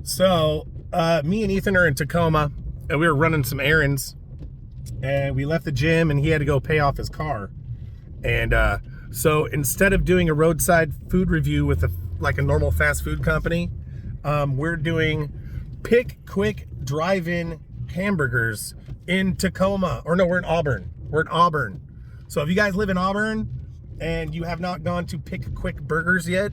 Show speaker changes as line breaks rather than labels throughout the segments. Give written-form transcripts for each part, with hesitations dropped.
So, me and Ethan are in Tacoma, and we were running some errands, and we left the gym, and he had to go pay off his car. And so, instead of doing a roadside food review with a normal fast food company, we're doing pick quick drive-in hamburgers in Tacoma. Or no, we're in Auburn. We're in Auburn. So, if you guys live in Auburn and you have not gone to Pick Quick Burgers yet,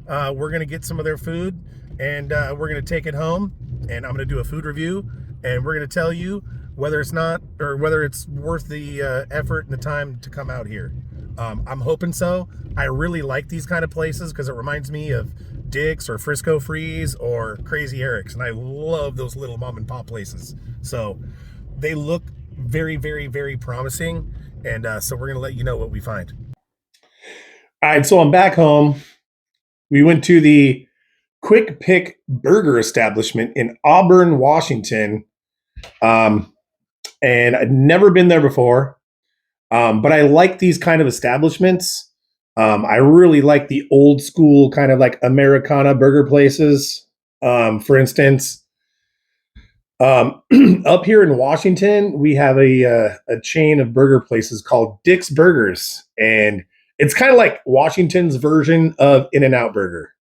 we're gonna get some of their food, and we're gonna take it home, and I'm gonna do a food review, and we're gonna tell you whether it's not or whether it's worth the effort and the time to come out here. I'm hoping so. I really like these kind of places because it reminds me of Dick's or Frisco Freeze or Crazy Eric's, and I love those little mom and pop places. So they look very, very, very promising, and so we're gonna let you know what we find. All right, so I'm back home. We went to the Quick Pick Burger establishment in Auburn, Washington, um, and I'd never been there before. But I like these kind of establishments. I really like the old school kind of like Americana burger places. For instance, um, up here in Washington, we have a chain of burger places called Dick's Burgers, and it's kind of like Washington's version of In-N-Out Burger.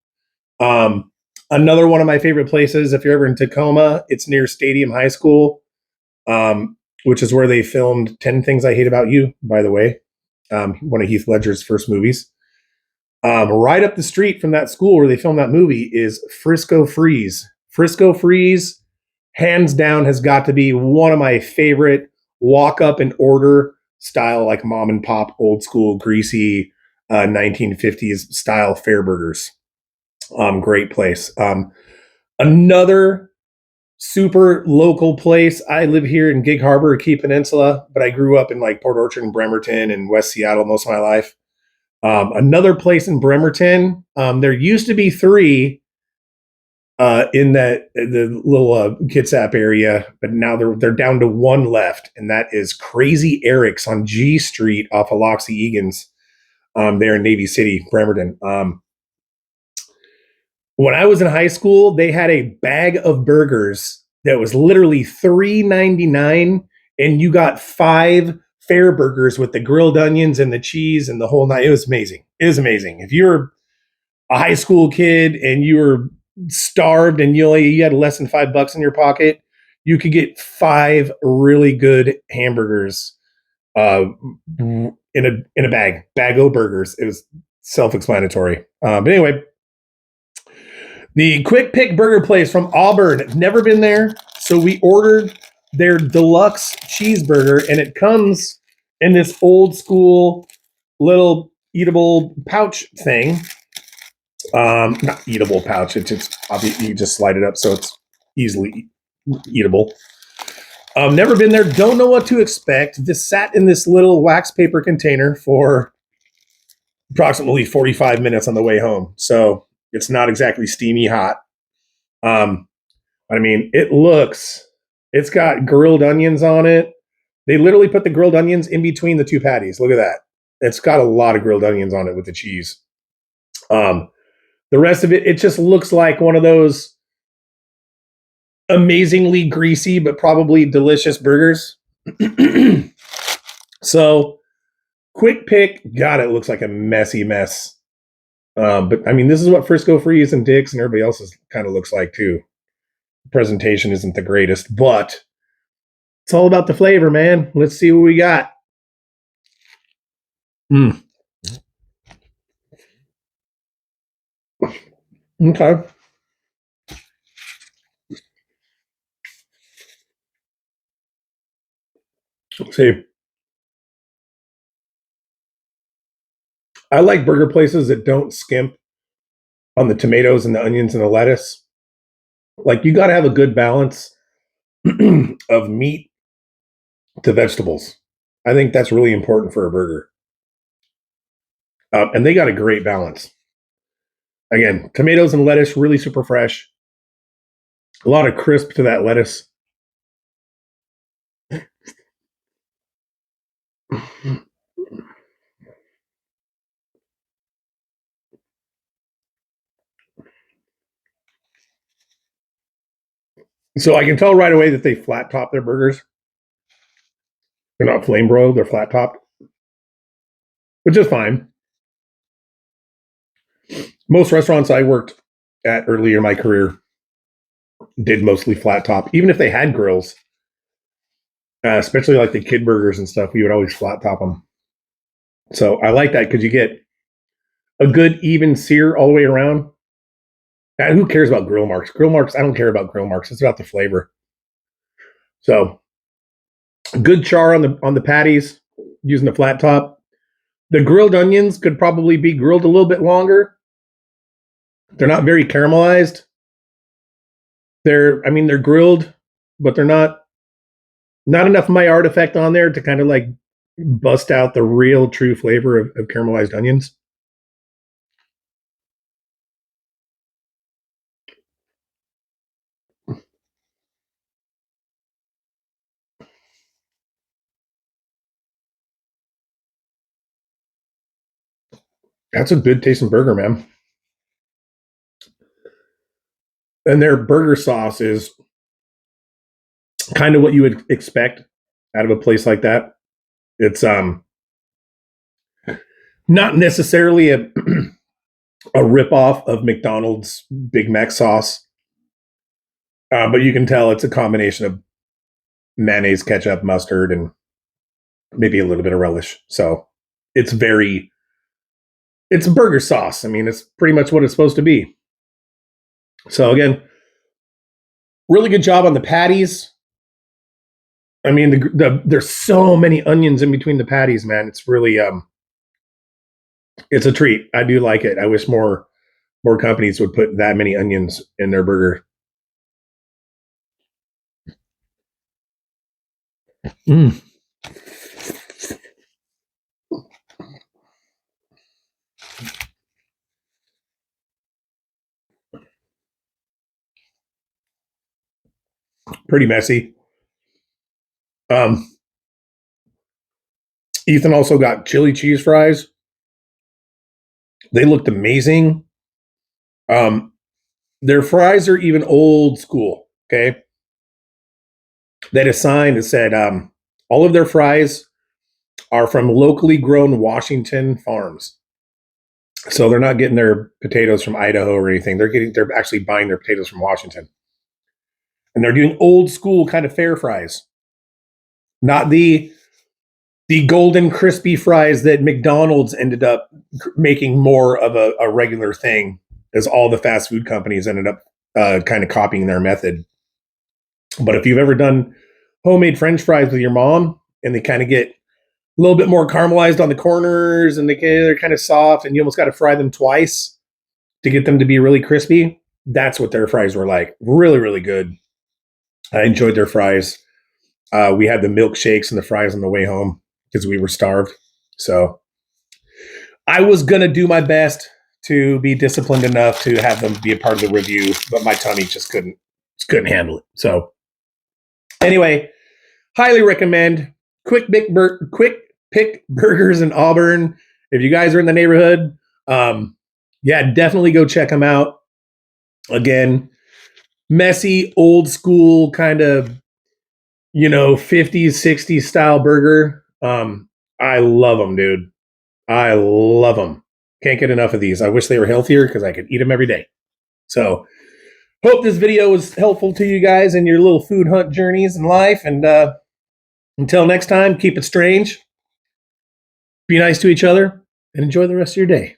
Um, Another one of my favorite places, if you're ever in Tacoma, it's near Stadium High School, which is where they filmed 10 Things I Hate About You, by the way, one of Heath Ledger's first movies. Right up the street from that school where they filmed that movie is Frisco Freeze. Frisco Freeze, hands down, has got to be one of my favorite walk up and order style, like mom and pop, old school, greasy 1950s style fair burgers. Great place. Another super local place. I live here in Gig Harbor, Key Peninsula, but I grew up in like Port Orchard and Bremerton and West Seattle most of my life. Another place in Bremerton. There used to be three in that the little Kitsap area, but now they're down to one left, and that is Crazy Eric's on G Street off of Loxie Egan's. There in Navy City, Bremerton. When I was in high school, they had a bag of burgers that was literally $3.99, and you got five fair burgers with the grilled onions and the cheese and the whole night. It was amazing. It was amazing. If you're a high school kid and you were starved and you had less than $5 in your pocket, you could get five really good hamburgers uh, in a bag of burgers. It was self-explanatory. But anyway, the Quick Pick Burger Place from Auburn. Never been there. So we ordered their deluxe cheeseburger, and it comes in this old school little eatable pouch thing. Not eatable pouch. It's obviously you just slide it up so it's easily eatable. Never been there. Don't know what to expect. This sat in this little wax paper container for approximately 45 minutes on the way home. So it's not exactly steamy hot. Um, I mean, it's got grilled onions on it. They literally put the grilled onions in between the two patties. Look at that. It's got a lot of grilled onions on it with the cheese. Um, the rest of it, it just looks like one of those amazingly greasy but probably delicious burgers. So, Quick Pick, God, it looks like a messy mess. But I mean, this is what Frisco Freeze and Dick's and everybody else's kind of looks like too. Presentation isn't the greatest, but it's all about the flavor, man. Let's see what we got. Mm. Okay. See, I like burger places that don't skimp on the tomatoes and the onions and the lettuce. Like you got to have a good balance of meat to vegetables. I think that's really important for a burger. And they got a great balance. Again, tomatoes and lettuce really super fresh. A lot of crisp to that lettuce. So I can tell right away that they flat top their burgers. They're not flame broiled, they're flat topped, which is fine. Most restaurants I worked at earlier in my career did mostly flat top. Even if they had grills, especially like the kid burgers and stuff, we would always flat top them. So I like that because you get a good even sear all the way around. And who cares about grill marks? Grill marks, I don't care about grill marks. It's about the flavor. So good char on the patties using the flat top. The grilled onions could probably be grilled a little bit longer. They're not very caramelized. They're grilled, but they're not enough Maillard effect on there to kind of like bust out the real true flavor of caramelized onions. That's a good tasting burger, man. And their burger sauce is kind of what you would expect out of a place like that. It's not necessarily a a ripoff of McDonald's Big Mac sauce, but you can tell it's a combination of mayonnaise, ketchup, mustard, and maybe a little bit of relish. So it's it's burger sauce. I mean, it's pretty much what it's supposed to be. So again, really good job on the patties. I mean, there's so many onions in between the patties, man. It's really it's a treat. I do like it. I wish more companies would put that many onions in their burger. Mm. Pretty messy. Um, Ethan also got chili cheese fries. They looked amazing. Um, their fries are even old school. Okay, they had a sign that said all of their fries are from locally grown Washington farms. So they're not getting their potatoes from Idaho or anything. They're actually buying their potatoes from Washington. And they're doing old school kind of fair fries. Not the golden crispy fries that McDonald's ended up making more of a regular thing as all the fast food companies ended up kind of copying their method. But if you've ever done homemade French fries with your mom and they kind of get a little bit more caramelized on the corners and they're kind of soft and you almost got to fry them twice to get them to be really crispy, that's what their fries were like. Really, really good. I enjoyed their fries. We had the milkshakes and the fries on the way home because we were starved. So I was going to do my best to be disciplined enough to have them be a part of the review, but my tummy just couldn't handle it. So anyway, highly recommend quick pick burgers in Auburn. If you guys are in the neighborhood, yeah, definitely go check them out. Again, messy, old school kind of 50s, 60s style burger. I love them, dude. I love them. Can't get enough of these. I wish they were healthier because I could eat them every day. So, hope this video was helpful to you guys in your little food hunt journeys in life. And until next time, keep it strange, be nice to each other, and enjoy the rest of your day.